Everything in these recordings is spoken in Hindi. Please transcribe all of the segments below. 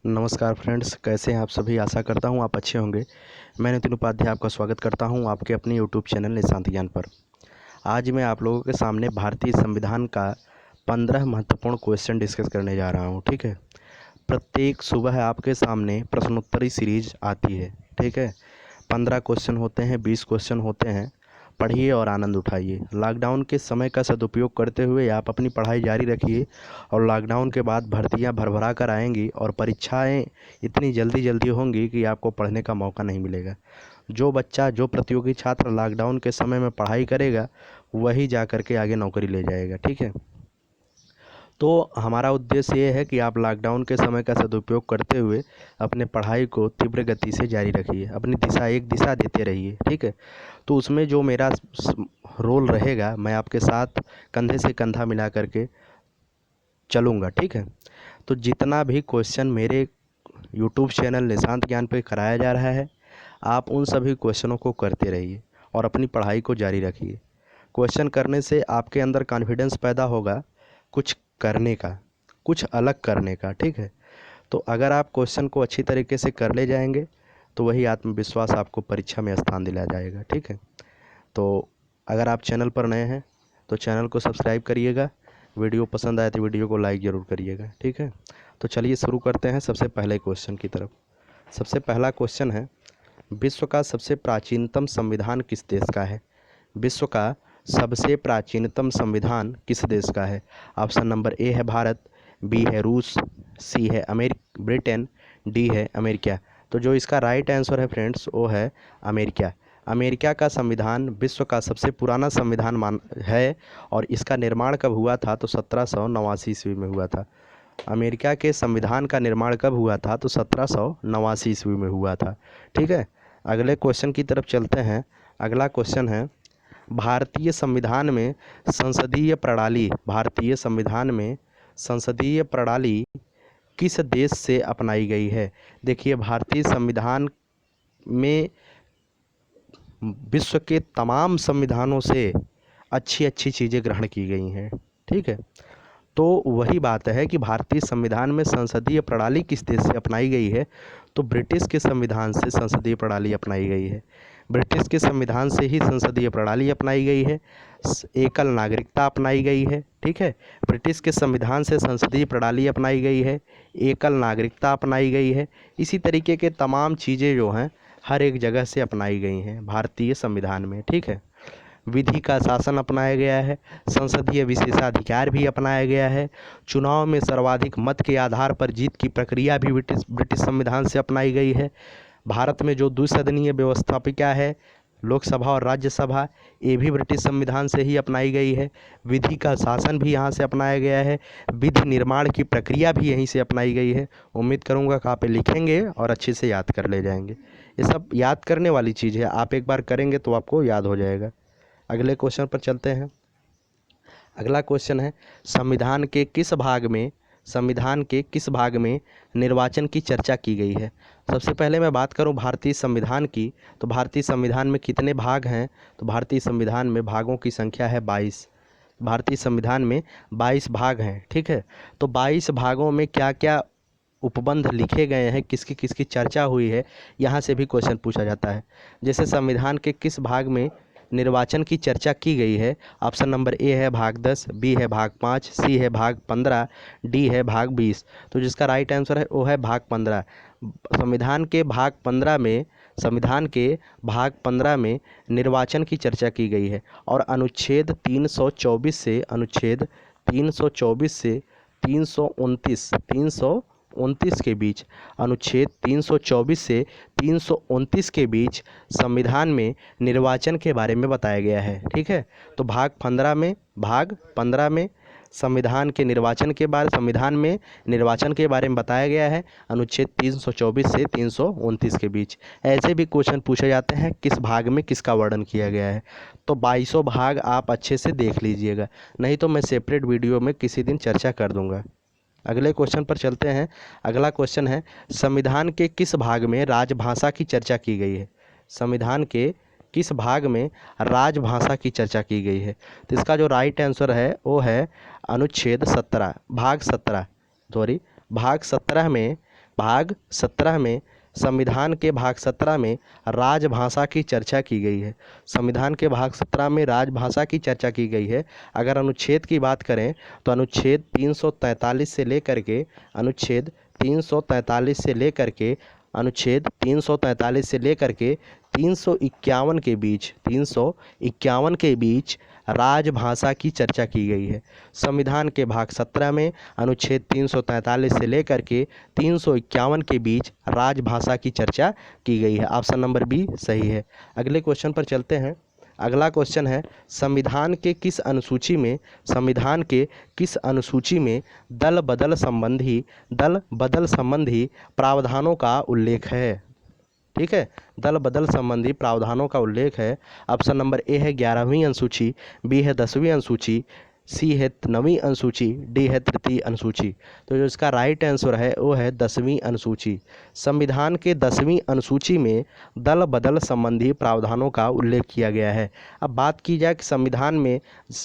नमस्कार फ्रेंड्स, कैसे हैं आप सभी। आशा करता हूं आप अच्छे होंगे। मैं नितिन उपाध्याय आपका स्वागत करता हूं आपके अपने यूट्यूब चैनल निशांत ज्ञान पर। आज मैं आप लोगों के सामने भारतीय संविधान का 15 महत्वपूर्ण क्वेश्चन डिस्कस करने जा रहा हूं। ठीक है, प्रत्येक सुबह आपके सामने प्रश्नोत्तरी सीरीज आती है। ठीक है, 15 क्वेश्चन होते हैं, 20 क्वेश्चन होते हैं। पढ़िए और आनंद उठाइए। लॉकडाउन के समय का सदुपयोग करते हुए आप अपनी पढ़ाई जारी रखिए और लॉकडाउन के बाद भर्तियां भरभरा कर आएंगी और परीक्षाएं इतनी जल्दी जल्दी होंगी कि आपको पढ़ने का मौका नहीं मिलेगा। जो बच्चा, जो प्रतियोगी छात्र लॉकडाउन के समय में पढ़ाई करेगा वही जा कर के आगे नौकरी ले जाएगा। ठीक है, तो हमारा उद्देश्य ये है कि आप लॉकडाउन के समय का सदुपयोग करते हुए अपने पढ़ाई को तीव्र गति से जारी रखिए, अपनी एक दिशा देते रहिए। ठीक है, तो उसमें जो मेरा रोल रहेगा, मैं आपके साथ कंधे से कंधा मिला करके चलूँगा। ठीक है, तो जितना भी क्वेश्चन मेरे यूट्यूब चैनल निशांत ज्ञान पे कराया जा रहा है, आप उन सभी क्वेश्चनों को करते रहिए और अपनी पढ़ाई को जारी रखिए। क्वेश्चन करने से आपके अंदर कॉन्फिडेंस पैदा होगा कुछ करने का, कुछ अलग करने का। ठीक है, तो अगर आप क्वेश्चन को अच्छी तरीके से कर ले जाएंगे तो वही आत्मविश्वास आपको परीक्षा में स्थान दिला जाएगा। ठीक है, तो अगर आप चैनल पर नए हैं तो चैनल को सब्सक्राइब करिएगा। वीडियो पसंद आए तो वीडियो को लाइक ज़रूर करिएगा। ठीक है, तो चलिए शुरू करते हैं सबसे पहले क्वेश्चन की तरफ। सबसे पहला क्वेश्चन है, विश्व का सबसे प्राचीनतम संविधान किस देश का है। विश्व का सबसे प्राचीनतम संविधान किस देश का है। ऑप्शन नंबर ए है भारत, बी है रूस, सी है ब्रिटेन, डी है अमेरिका। तो जो इसका राइट आंसर है फ्रेंड्स वो है अमेरिका। अमेरिका का संविधान विश्व का सबसे पुराना संविधान है और इसका निर्माण कब हुआ था तो 1789 ईस्वी में हुआ था। अमेरिका के संविधान का निर्माण कब हुआ था तो 1789 ईस्वी में हुआ था। ठीक है, अगले क्वेश्चन की तरफ चलते हैं। अगला क्वेश्चन है, भारतीय संविधान में संसदीय प्रणाली किस देश से अपनाई गई है। देखिए, भारतीय संविधान में विश्व के तमाम संविधानों से अच्छी अच्छी चीज़ें ग्रहण की गई हैं। ठीक है, तो वही बात है कि भारतीय संविधान में संसदीय प्रणाली किस देश से अपनाई गई है तो ब्रिटिश के संविधान से संसदीय प्रणाली अपनाई गई है। ब्रिटिश के संविधान से ही संसदीय प्रणाली अपनाई गई है। एकल नागरिकता अपनाई गई है। ठीक है, ब्रिटिश के संविधान से संसदीय प्रणाली अपनाई गई है, एकल नागरिकता अपनाई गई है। इसी तरीके के तमाम चीज़ें जो हैं हर एक जगह से अपनाई गई हैं भारतीय संविधान में। ठीक है, विधि का शासन अपनाया गया है, संसदीय विशेषाधिकार भी अपनाया गया है, चुनाव में सर्वाधिक मत के आधार पर जीत की प्रक्रिया भी ब्रिटिश संविधान से अपनाई गई है। भारत में जो द्विसदनीय व्यवस्थापिका है, लोकसभा और राज्यसभा, ये भी ब्रिटिश संविधान से ही अपनाई गई है। विधि का शासन भी यहाँ से अपनाया गया है, विधि निर्माण की प्रक्रिया भी यहीं से अपनाई गई है। उम्मीद करूँगा कि आप लिखेंगे और अच्छे से याद कर ले जाएंगे। ये सब याद करने वाली चीज़ है, आप एक बार करेंगे तो आपको याद हो जाएगा। अगले क्वेश्चन पर चलते हैं। अगला क्वेश्चन है, संविधान के किस भाग में निर्वाचन की चर्चा की गई है। सबसे पहले मैं बात करूं भारतीय संविधान की, तो भारतीय संविधान में कितने भाग हैं तो भारतीय संविधान में भागों की संख्या है 22। भारतीय संविधान में 22 भाग हैं। ठीक है, तो 22 भागों में क्या क्या उपबंध लिखे गए हैं, किसकी किसकी चर्चा हुई है, यहाँ से भी क्वेश्चन पूछा जाता है। जैसे संविधान के किस भाग में निर्वाचन की चर्चा की गई है। ऑप्शन नंबर ए है भाग 10, बी है भाग 5, सी है भाग 15, डी है भाग 20। तो जिसका राइट आंसर है वो है भाग 15। संविधान के भाग 15 में निर्वाचन की चर्चा की गई है और अनुच्छेद 324 से 329 के बीच, अनुच्छेद 324 से 329 के बीच संविधान में निर्वाचन के बारे में बताया गया है। ठीक है, तो भाग 15 में संविधान में निर्वाचन के बारे में बताया गया है, अनुच्छेद 324 से 329 के बीच। ऐसे भी क्वेश्चन पूछे जाते हैं किस भाग में किसका वर्णन किया गया है। तो 22 भाग आप अच्छे से देख लीजिएगा, नहीं तो मैं सेपरेट वीडियो में किसी दिन चर्चा कर दूंगा। अगले क्वेश्चन पर चलते हैं। अगला क्वेश्चन है, संविधान के किस भाग में राजभाषा की चर्चा की गई है। संविधान के किस भाग में राजभाषा की चर्चा की गई है। तो इसका जो राइट आंसर है वो है अनुच्छेद 17, भाग 17 में भाग 17 में संविधान के भाग 17 में राजभाषा की चर्चा की गई है। संविधान के भाग 17 में राजभाषा की चर्चा की गई है। अगर अनुच्छेद की बात करें तो अनुच्छेद 343 से लेकर के अनुच्छेद 343 से लेकर के अनुच्छेद 343 से लेकर के 351 के बीच 351 के बीच राजभाषा की चर्चा की गई है। संविधान के भाग 17 में अनुच्छेद 343 से लेकर के 351 के बीच राजभाषा की चर्चा की गई है। ऑप्शन नंबर बी सही है। अगले क्वेश्चन पर चलते हैं। अगला क्वेश्चन है संविधान के किस अनुसूची में दल बदल संबंधी प्रावधानों का उल्लेख है। ठीक है, दल बदल संबंधी प्रावधानों का उल्लेख है। ऑप्शन नंबर ए है 11वीं अनुसूची, बी है 10वीं अनुसूची, सी है 9वीं अनुसूची, डी है तृतीय अनुसूची। तो जो इसका राइट आंसर है वो है 10वीं अनुसूची। संविधान के 10वीं अनुसूची में दल बदल संबंधी प्रावधानों का उल्लेख किया गया है। अब बात की जाए कि संविधान में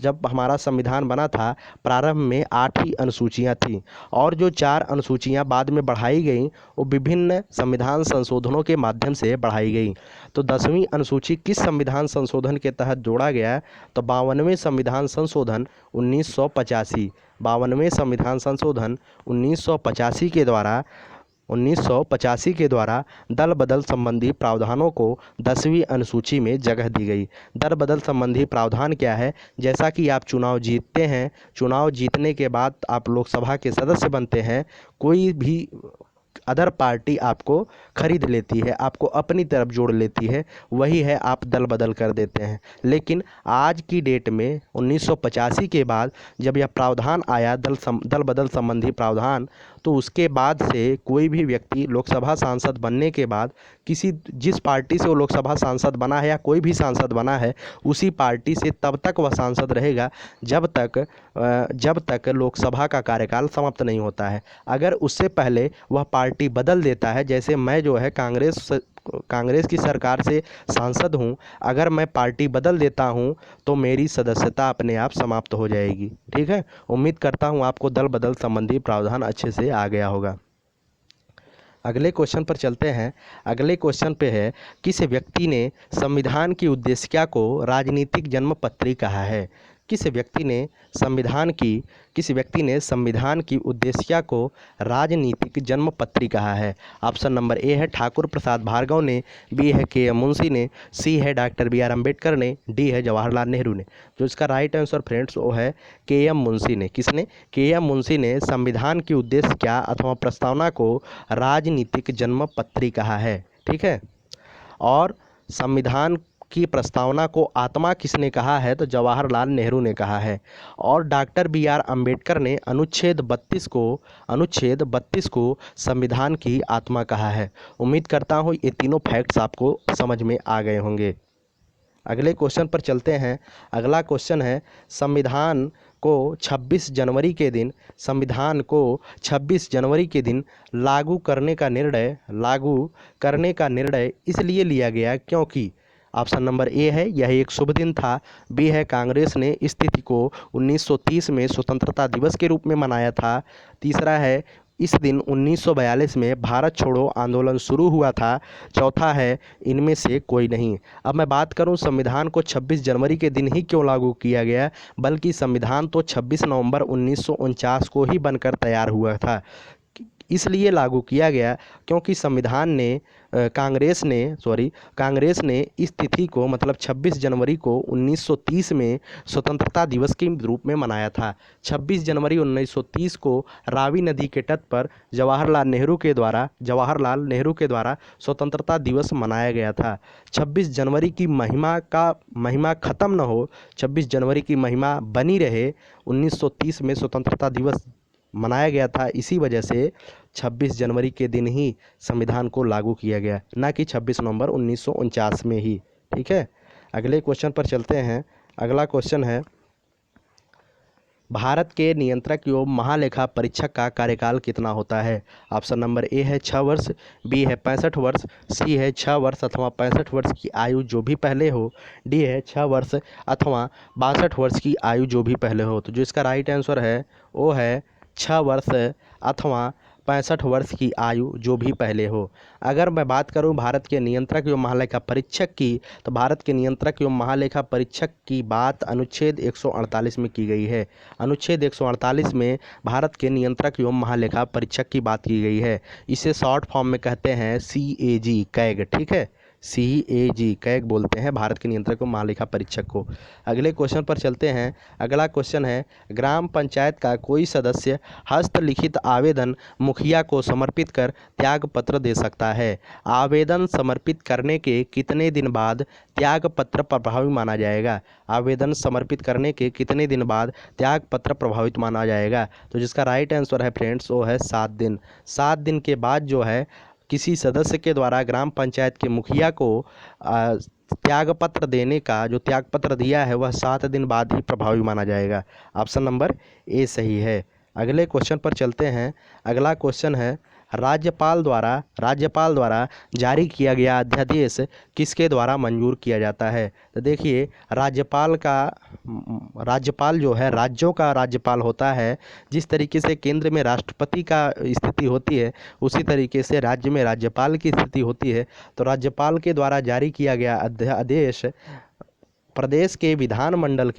जब हमारा संविधान बना था प्रारंभ में 8 ही अनुसूचियाँ थीं और जो 4 अनुसूचियाँ बाद में बढ़ाई गईं वो विभिन्न संविधान संशोधनों के माध्यम से बढ़ाई गई। तो 10वीं अनुसूची किस संविधान संशोधन के तहत जोड़ा गया है? तो 52वें संविधान संशोधन 1985, 52वें संविधान संशोधन 1985 के द्वारा दल बदल संबंधी प्रावधानों को 10वीं अनुसूची में जगह दी गई। दल बदल संबंधी प्रावधान क्या है? जैसा कि आप चुनाव जीतते हैं, चुनाव जीतने के बाद आप लोकसभा के सदस्य बनते हैं, कोई भी अदर पार्टी आपको खरीद लेती है, आपको अपनी तरफ जोड़ लेती है, वही है आप दल बदल कर देते हैं। लेकिन आज की डेट में 1985 के बाद जब यह प्रावधान आया दल बदल संबंधी प्रावधान, तो उसके बाद से कोई भी व्यक्ति लोकसभा सांसद बनने के बाद जिस पार्टी से वो लोकसभा सांसद बना है या कोई भी सांसद बना है उसी पार्टी से तब तक वह सांसद रहेगा जब तक लोकसभा का कार्यकाल समाप्त नहीं होता है। अगर उससे पहले वह पार्टी बदल देता है, जैसे मैं जो है कांग्रेस की सरकार से सांसद हूं, अगर मैं पार्टी बदल देता हूं तो मेरी सदस्यता अपने आप समाप्त हो जाएगी। ठीक है, उम्मीद करता हूं आपको दल बदल संबंधी प्रावधान अच्छे से आ गया होगा। अगले क्वेश्चन पर चलते हैं। अगले क्वेश्चन पे है किस व्यक्ति ने संविधान की उद्देशिका को राजनीतिक जन्मपत्री कहा है? किस व्यक्ति ने संविधान की उद्देशिका को राजनीतिक जन्मपत्री कहा है? ऑप्शन नंबर ए है ठाकुर प्रसाद भार्गव ने, बी है के एम मुंशी ने, सी है डॉक्टर बी आर अम्बेडकर ने, डी है जवाहरलाल नेहरू ने। जो इसका राइट आंसर फ्रेंड्स वो है के एम मुंशी ने। किसने? के एम मुंशी ने संविधान की उद्देशिका अथवा प्रस्तावना को राजनीतिक जन्मपत्री कहा है। ठीक है, और संविधान की प्रस्तावना को आत्मा किसने कहा है? तो जवाहरलाल नेहरू ने कहा है। और डॉक्टर बी आर अम्बेडकर ने अनुच्छेद 32 को संविधान की आत्मा कहा है। उम्मीद करता हूँ ये तीनों फैक्ट्स आपको समझ में आ गए होंगे। अगले क्वेश्चन पर चलते हैं। अगला क्वेश्चन है संविधान को 26 जनवरी के दिन लागू करने का निर्णय इसलिए लिया गया क्योंकि ऑप्शन नंबर ए है यह एक शुभ दिन था, बी है कांग्रेस ने इस तिथि को 1930 में स्वतंत्रता दिवस के रूप में मनाया था, तीसरा है इस दिन 1942 में भारत छोड़ो आंदोलन शुरू हुआ था, चौथा है इनमें से कोई नहीं। अब मैं बात करूं संविधान को 26 जनवरी के दिन ही क्यों लागू किया गया, बल्कि संविधान तो 26 नवंबर 1949 को ही बनकर तैयार हुआ था। इसलिए लागू किया गया क्योंकि कांग्रेस ने इस तिथि को मतलब 26 जनवरी को 1930 में स्वतंत्रता दिवस के रूप में मनाया था। 26 जनवरी 1930 को रावी नदी के तट पर जवाहरलाल नेहरू के द्वारा स्वतंत्रता दिवस मनाया गया था। 26 जनवरी की महिमा ख़त्म न हो, 26 जनवरी की महिमा बनी रहे, 1930 में स्वतंत्रता दिवस मनाया गया था। इसी वजह से 26 जनवरी के दिन ही संविधान को लागू किया गया, ना कि 26 नवंबर 1949 में ही। ठीक है, अगले क्वेश्चन पर चलते हैं। अगला क्वेश्चन है भारत के नियंत्रक एवं महालेखा परीक्षक का कार्यकाल कितना होता है? ऑप्शन नंबर ए है 6 वर्ष, बी है 65 वर्ष, सी है 6 वर्ष अथवा 65 वर्ष की आयु जो भी पहले हो, डी है 6 वर्ष अथवा 62 वर्ष की आयु जो भी पहले हो। तो जो इसका राइट आंसर है वो है 6 वर्ष अथवा 65 वर्ष की आयु जो भी पहले हो। अगर मैं बात करूं भारत के नियंत्रक एवं महालेखा परीक्षक की, तो भारत के नियंत्रक एवं महालेखा परीक्षक की बात अनुच्छेद 148 में की गई है। अनुच्छेद 148 में भारत के नियंत्रक एवं महालेखा परीक्षक की बात की गई है। इसे शॉर्ट फॉर्म में कहते हैं CAG, कैग। ठीक है, CAG कैग बोलते हैं भारत के नियंत्रक एवं महालेखा परीक्षक को। अगले क्वेश्चन पर चलते हैं। अगला क्वेश्चन है, ग्राम पंचायत का कोई सदस्य हस्तलिखित आवेदन मुखिया को समर्पित कर त्याग पत्र दे सकता है। आवेदन समर्पित करने के कितने दिन बाद त्याग पत्र प्रभावी माना जाएगा? आवेदन समर्पित करने के कितने दिन बाद त्याग पत्र प्रभावित माना जाएगा? तो जिसका राइट आंसर है फ्रेंड्स वो है 7 दिन। 7 दिन के बाद जो है किसी सदस्य के द्वारा ग्राम पंचायत के मुखिया को त्यागपत्र देने का, जो त्यागपत्र दिया है वह 7 दिन बाद ही प्रभावी माना जाएगा। ऑप्शन नंबर ए सही है। अगले क्वेश्चन पर चलते हैं। अगला क्वेश्चन है, राज्यपाल द्वारा जारी किया गया अध्यादेश किसके द्वारा मंजूर किया जाता है? तो देखिए, राज्यपाल जो है राज्यों का राज्यपाल होता है। जिस तरीके से केंद्र में राष्ट्रपति का स्थिति होती है, उसी तरीके से राज्य में राज्यपाल की स्थिति होती है। तो राज्यपाल के द्वारा जारी किया गया अध्यादेश प्रदेश के विधानमंडल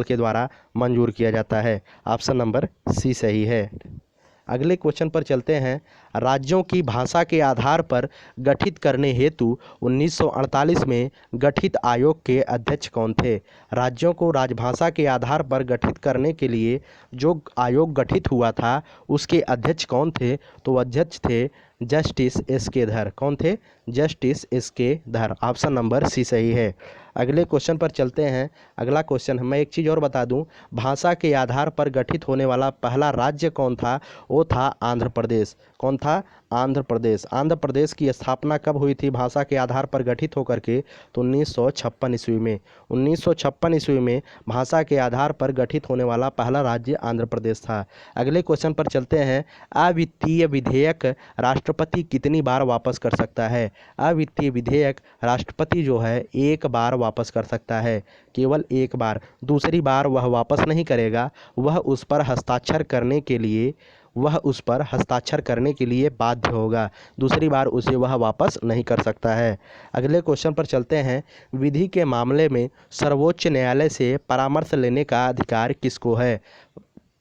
के द्वारा मंजूर किया जाता है। ऑप्शन नंबर सी सही है। अगले क्वेश्चन पर चलते हैं। राज्यों की भाषा के आधार पर गठित करने हेतु 1948 में गठित आयोग के अध्यक्ष कौन थे? राज्यों को राजभाषा के आधार पर गठित करने के लिए जो आयोग गठित हुआ था उसके अध्यक्ष कौन थे? तो अध्यक्ष थे जस्टिस SK धर। कौन थे? जस्टिस SK धर। ऑप्शन नंबर सी सही है। अगले क्वेश्चन पर चलते हैं। अगला क्वेश्चन मैं एक चीज़ और बता दूं, भाषा के आधार पर गठित होने वाला पहला राज्य कौन था? वो था आंध्र प्रदेश। कौन था? आंध्र प्रदेश। आंध्र प्रदेश की स्थापना कब हुई थी भाषा के आधार पर गठित होकर के? तो 1956 ईस्वी में। 1956 ईस्वी में भाषा के आधार पर गठित होने वाला पहला राज्य आंध्र प्रदेश था। अगले क्वेश्चन पर चलते हैं। अवित्तीय विधेयक राष्ट्रपति कितनी बार वापस कर सकता है? अवित्तीय विधेयक राष्ट्रपति जो है एक बार वापस कर सकता है, केवल एक बार। दूसरी बार वह वापस नहीं करेगा, वह उस पर हस्ताक्षर करने के लिए बाध्य होगा। दूसरी बार उसे वह वापस नहीं कर सकता है। अगले क्वेश्चन पर चलते हैं। विधि के मामले में सर्वोच्च न्यायालय से परामर्श लेने का अधिकार किसको है?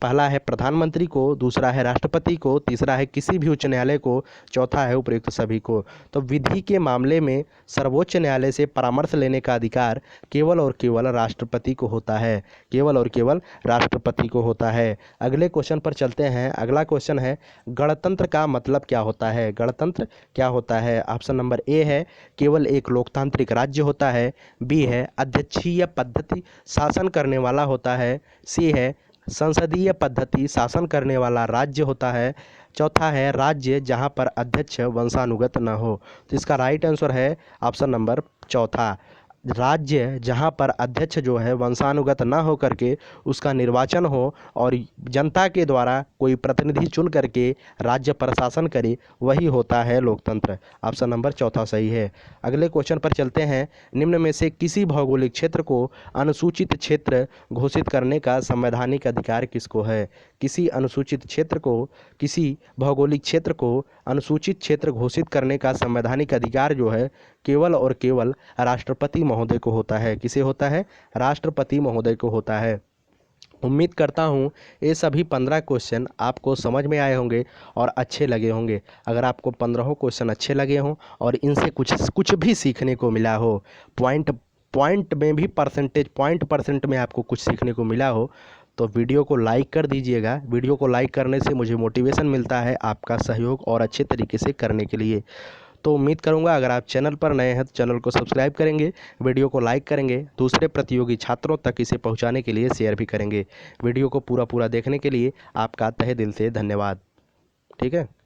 पहला है प्रधानमंत्री को, दूसरा है राष्ट्रपति को, तीसरा है किसी भी उच्च न्यायालय को, चौथा है उपयुक्त सभी को। तो विधि के मामले में सर्वोच्च न्यायालय से परामर्श लेने का अधिकार केवल और केवल राष्ट्रपति को होता है, केवल और केवल राष्ट्रपति को होता है। अगले क्वेश्चन पर चलते हैं। अगला क्वेश्चन है, गणतंत्र का मतलब क्या होता है? गणतंत्र क्या होता है? ऑप्शन नंबर ए है केवल एक लोकतांत्रिक राज्य होता है, बी है अध्यक्षीय पद्धति शासन करने वाला होता है, सी है संसदीय पद्धति शासन करने वाला राज्य होता है, चौथा है राज्य जहां पर अध्यक्ष वंशानुगत न हो। तो इसका राइट आंसर है ऑप्शन नंबर चौथा, राज्य जहां पर अध्यक्ष जो है वंशानुगत न हो करके उसका निर्वाचन हो और जनता के द्वारा कोई प्रतिनिधि चुन करके राज्य प्रशासन करे, वही होता है लोकतंत्र। ऑप्शन नंबर चौथा सही है। अगले क्वेश्चन पर चलते हैं। निम्न में से किसी भौगोलिक क्षेत्र को अनुसूचित क्षेत्र घोषित करने का संवैधानिक अधिकार किसको है? किसी भौगोलिक क्षेत्र को अनुसूचित क्षेत्र घोषित करने का संवैधानिक अधिकार जो है केवल और केवल राष्ट्रपति महोदय को होता है। किसे होता है? राष्ट्रपति महोदय को होता है। उम्मीद करता हूँ ये सभी 15 क्वेश्चन आपको समझ में आए होंगे और अच्छे लगे होंगे। अगर आपको 15 क्वेश्चन अच्छे लगे हों और इनसे कुछ भी सीखने को मिला हो, पॉइंट में भी परसेंट में आपको कुछ सीखने को मिला हो, तो वीडियो को लाइक कर दीजिएगा। वीडियो को लाइक करने से मुझे मोटिवेशन मिलता है आपका सहयोग और अच्छे तरीके से करने के लिए। तो उम्मीद करूंगा अगर आप चैनल पर नए हैं तो चैनल को सब्सक्राइब करेंगे, वीडियो को लाइक करेंगे, दूसरे प्रतियोगी छात्रों तक इसे पहुंचाने के लिए शेयर भी करेंगे। वीडियो को पूरा देखने के लिए आपका तहे दिल से धन्यवाद। ठीक है।